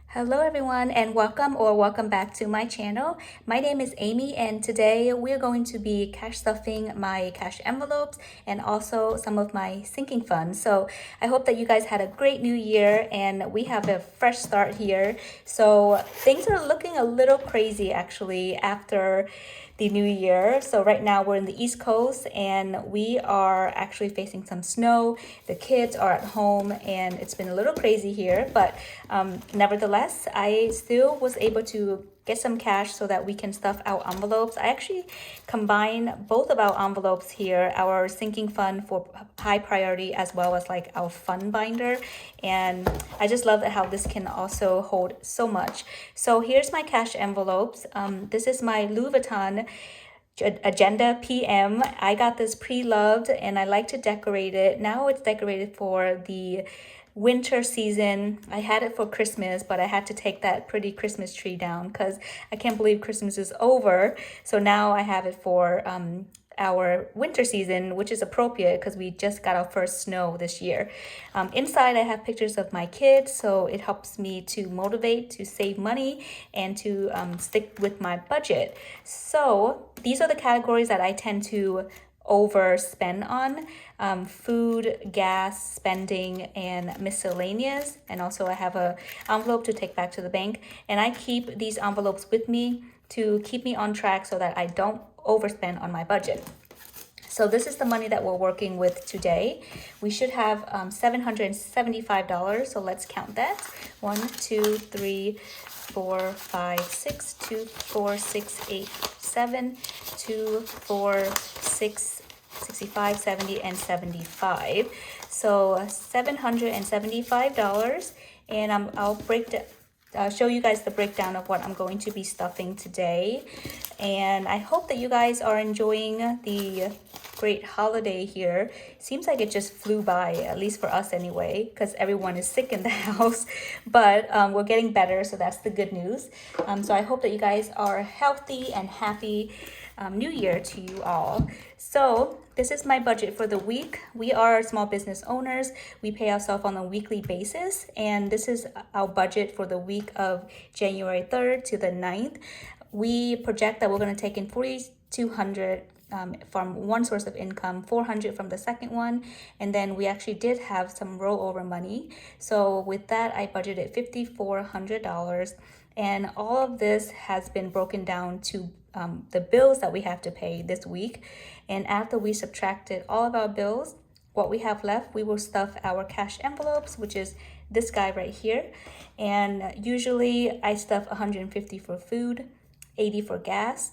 Hello everyone and welcome back to my channel. My name is Amy and today we're going to be cash stuffing my cash envelopes and also some of my sinking funds. So I hope that you guys had a great new year and we have a fresh start here. So things are looking a little crazy actually after the new year. So right now we're in the East Coast and we are actually facing some snow. The kids are at home and it's been a little crazy here, but nevertheless, I still was able to get some cash so that we can stuff our envelopes. I actually combine both of our envelopes here, our sinking fund for high priority as well as like our fund binder. And I just love how this can also hold so much. So here's my cash envelopes. This is my Louis Vuitton Agenda PM. I got this pre-loved and I like to decorate it. Now it's decorated for the winter season. I had it for Christmas, but I had to take that pretty Christmas tree down because I can't believe Christmas is over. So now I have it for our winter season, which is appropriate because we just got our first snow this year. Inside I have pictures of my kids, so it helps me to motivate to save money and to stick with my budget. So these are the categories that I tend to overspend on: food, gas, spending, and miscellaneous. And also I have a envelope to take back to the bank, and I keep these envelopes with me to keep me on track so that I don't overspend on my budget. So this is the money that we're working with today. We should have $775. So let's count that. 1, 2, 3, 4, 5, 6, 2, 4, 6, 8, 7, 2, 4, 6, 65, 70, and 75. So $775. And I'll show you guys the breakdown of what I'm going to be stuffing today. And I hope that you guys are enjoying the great holiday here. Seems like it just flew by, at least for us anyway, because everyone is sick in the house. But we're getting better, so that's the good news. So I hope that you guys are healthy and happy. New Year to you all. So this is my budget for the week. We are small business owners. We pay ourselves on a weekly basis, and this is our budget for the week of January 3rd to the 9th. We project that we're going to take in $4,200 from one source of income, $400 from the second one, and then we actually did have some rollover money. So with that, I budgeted $5,400, and all of this has been broken down to the bills that we have to pay this week. And after we subtracted all of our bills, what we have left, we will stuff our cash envelopes, which is this guy right here. And usually I stuff $150 for food, $80 for gas,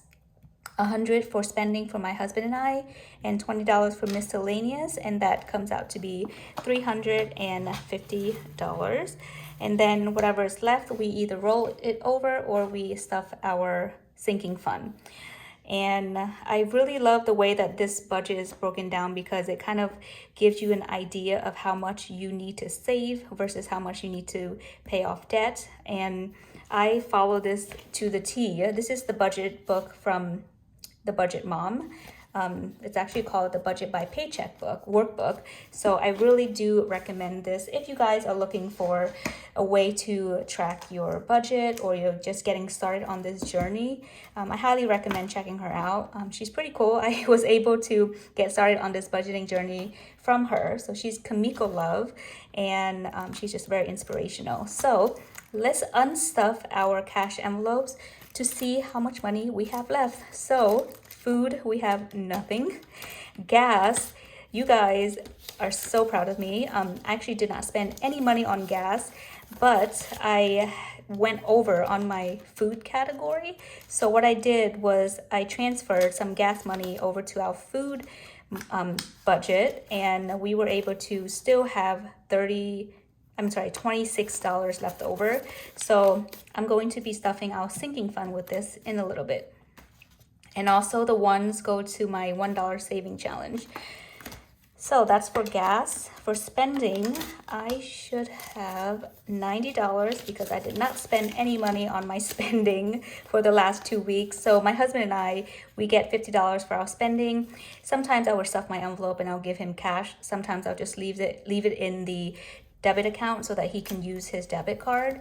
$100 for spending for my husband and I, and $20 for miscellaneous, and that comes out to be $350. And then whatever is left, we either roll it over or we stuff our sinking fund. And I really love the way that this budget is broken down because it kind of gives you an idea of how much you need to save versus how much you need to pay off debt. And I follow this to the T. This is the budget book from the Budget Mom. It's actually called the Budget by Paycheck book, workbook. So I really do recommend this if you guys are looking for a way to track your budget or you're just getting started on this journey. I highly recommend checking her out. She's pretty cool. I was able to get started on this budgeting journey from her. So she's Kamiko Love, and she's just very inspirational. So let's unstuff our cash envelopes to see how much money we have left. So food, we have nothing. Gas, you guys are so proud of me. I actually did not spend any money on gas, but I went over on my food category. So what I did was I transferred some gas money over to our food budget, and we were able to still have $26 left over. So I'm going to be stuffing our sinking fund with this in a little bit. And also the ones go to my $1 saving challenge. So that's for gas. For spending, I should have $90 because I did not spend any money on my spending for the last 2 weeks. So my husband and I, we get $50 for our spending. Sometimes I will stuff my envelope and I'll give him cash. Sometimes I'll just leave it in the debit account so that he can use his debit card.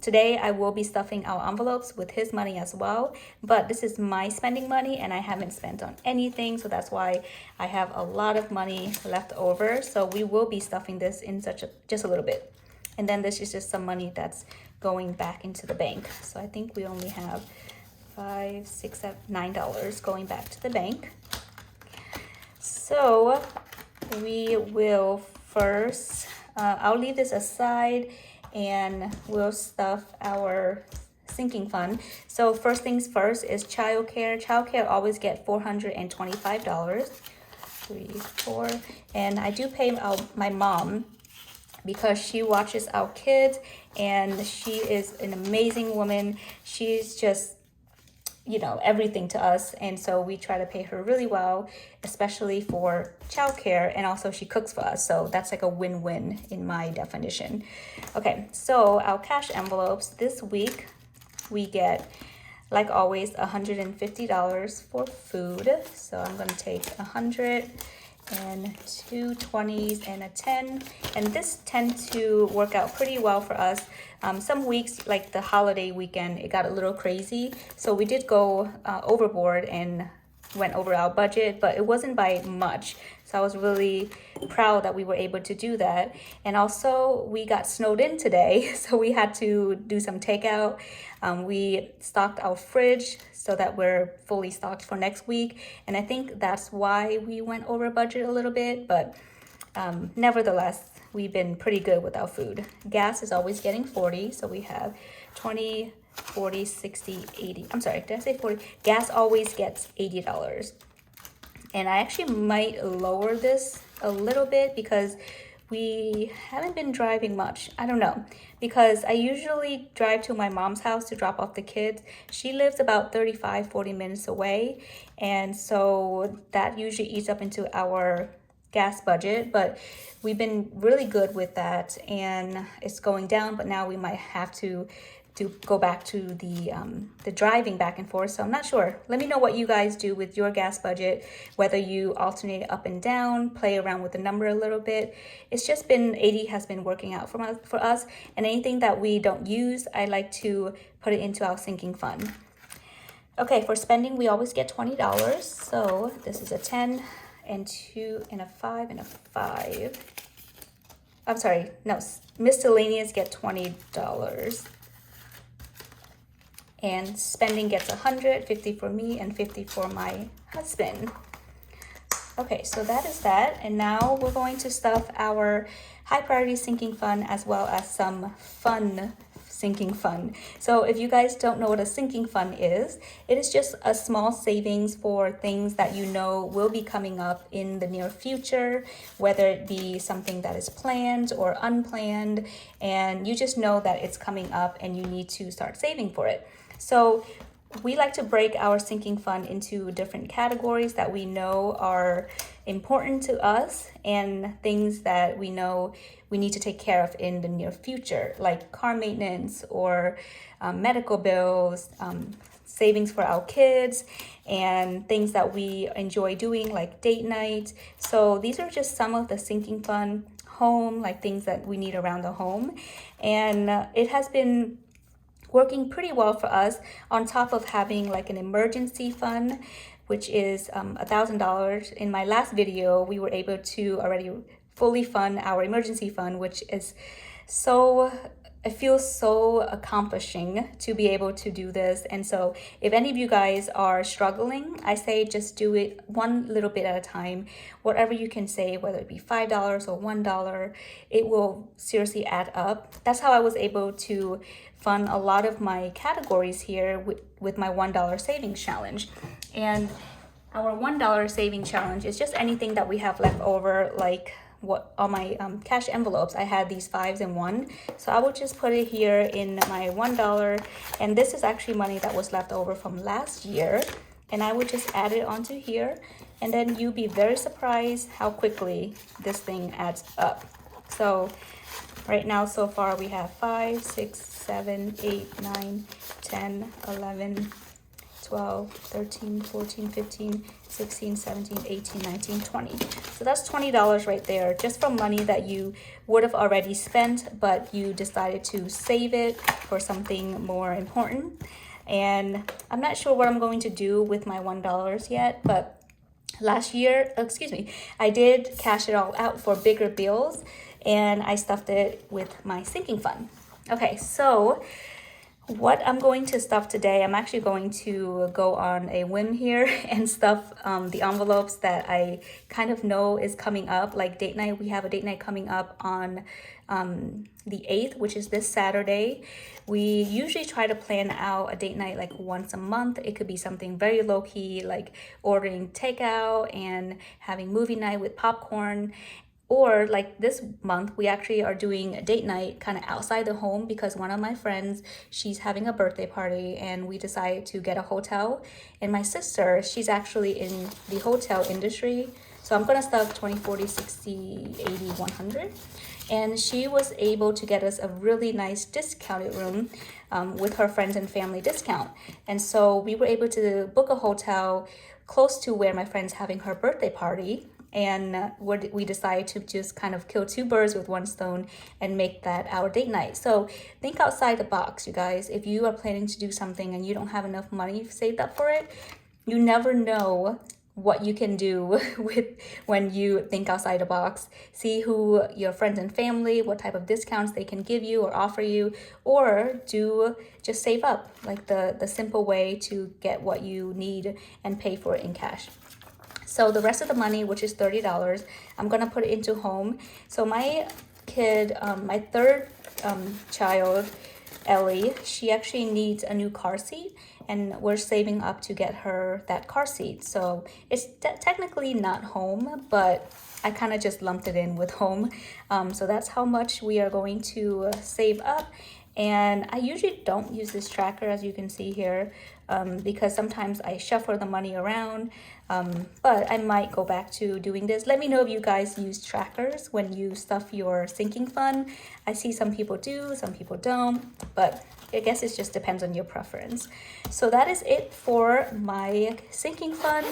Today I will be stuffing our envelopes with his money as well, but this is my spending money and I haven't spent on anything, so that's why I have a lot of money left over. So we will be stuffing this in just a little bit. And then this is just some money that's going back into the bank. So I think we only have $5, $6, $7, $9 going back to the bank. So we will first, I'll leave this aside and we'll stuff our sinking fund. So first things first is childcare. Childcare always get $425, 3, 4, and I do pay my mom because she watches our kids and she is an amazing woman. She's just, you know, everything to us, and so we try to pay her really well, especially for childcare, and also she cooks for us, so that's like a win-win in my definition. Okay, so our cash envelopes this week, we get, like always, $150 for food. So I'm gonna take 100 and 2 20s and a 10, and this tends to work out pretty well for us. Some weeks, like the holiday weekend, it got a little crazy, so we did go overboard and went over our budget, but it wasn't by much. So I was really proud that we were able to do that. And also we got snowed in today, so we had to do some takeout. We stocked our fridge so that we're fully stocked for next week. And I think that's why we went over budget a little bit, but nevertheless, we've been pretty good with our food. Gas is always getting 40, so we have 20, 40, 60, 80. I'm sorry, did I say 40? Gas always gets $80. And I actually might lower this a little bit because we haven't been driving much. I don't know, because I usually drive to my mom's house to drop off the kids. She lives about 35-40 minutes away, and so that usually eats up into our gas budget, but we've been really good with that, and it's going down, but now we might have to go back to the driving back and forth. So I'm not sure. Let me know what you guys do with your gas budget, whether you alternate up and down, play around with the number a little bit. It's just been, 80 has been working out for us, and anything that we don't use, I like to put it into our sinking fund. Okay, for spending, we always get $20. So this is a 10 and 2 and a 5 and a 5. I'm sorry, no, miscellaneous get $20. And spending gets 100, 50 for me and 50 for my husband. Okay, so that is that. And now we're going to stuff our high priority sinking fund as well as some fun sinking fund. So if you guys don't know what a sinking fund is, it is just a small savings for things that you know will be coming up in the near future, whether it be something that is planned or unplanned, and you just know that it's coming up and you need to start saving for it. So we like to break our sinking fund into different categories that we know are important to us and things that we know we need to take care of in the near future, like car maintenance or medical bills, savings for our kids, and things that we enjoy doing like date night. So these are just some of the sinking fund. Home, like things that we need around the home, and it has been working pretty well for us, on top of having like an emergency fund, which is $1,000. In my last video, we were able to already fully fund our emergency fund, which is so, it feels so accomplishing to be able to do this. And so if any of you guys are struggling, I say just do it one little bit at a time. Whatever you can save, whether it be $5 or $1, it will seriously add up. That's how I was able to fund a lot of my categories here with my $1 savings challenge. And our $1 saving challenge is just anything that we have left over, like what on my cash envelopes. I had these 5s and 1, so I will just put it here in my $1, and this is actually money that was left over from last year, and I would just add it onto here, and then you'll be very surprised how quickly this thing adds up. So right now, so far, we have 5, 6, 7, 8, 9, 10, 11, 12, 13, 14, 15, 16, 17, 18, 19, 20. So that's $20 right there, just from money that you would have already spent, but you decided to save it for something more important. And I'm not sure what I'm going to do with my $1 yet, but last year, I did cash it all out for bigger bills, and I stuffed it with my sinking fund. Okay, so what I'm going to stuff today, I'm actually going to go on a whim here and stuff the envelopes that I kind of know is coming up, like date night. We have a date night coming up on the 8th, which is this Saturday. We usually try to plan out a date night like once a month. It could be something very low key, like ordering takeout and having movie night with popcorn. Or like this month, we actually are doing a date night kind of outside the home because one of my friends, she's having a birthday party and we decided to get a hotel. And my sister, she's actually in the hotel industry. So I'm gonna stuff 20, 40, 60, 80, 100. And she was able to get us a really nice discounted room with her friends and family discount. And so we were able to book a hotel close to where my friend's having her birthday party. And we decided to just kind of kill two birds with one stone and make that our date night. So think outside the box, you guys. If you are planning to do something and you don't have enough money saved up for it, you never know what you can do with when you think outside the box. See who your friends and family, what type of discounts they can give you or offer you, or do just save up, like the simple way to get what you need and pay for it in cash. So the rest of the money, which is $30, I'm gonna put it into home. So my kid, my third child, Ellie, she actually needs a new car seat, and we're saving up to get her that car seat. So it's technically not home, but I kind of just lumped it in with home. So that's how much we are going to save up. And I usually don't use this tracker, as you can see here, because sometimes I shuffle the money around, but I might go back to doing this. Let me know if you guys use trackers when you stuff your sinking fund. I see some people do, some people don't, but I guess it just depends on your preference. So that is it for my sinking fund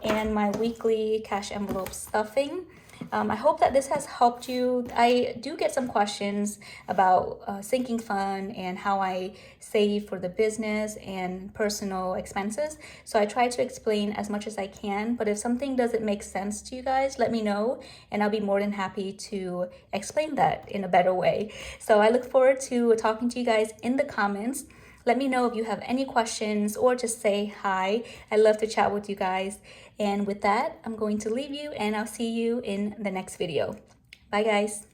and my weekly cash envelope stuffing. I hope that this has helped you. I do get some questions about sinking fund and how I save for the business and personal expenses. So I try to explain as much as I can, but if something doesn't make sense to you guys, let me know and I'll be more than happy to explain that in a better way. So I look forward to talking to you guys in the comments. Let me know if you have any questions or just say hi. I love to chat with you guys. And with that, I'm going to leave you and I'll see you in the next video. Bye guys.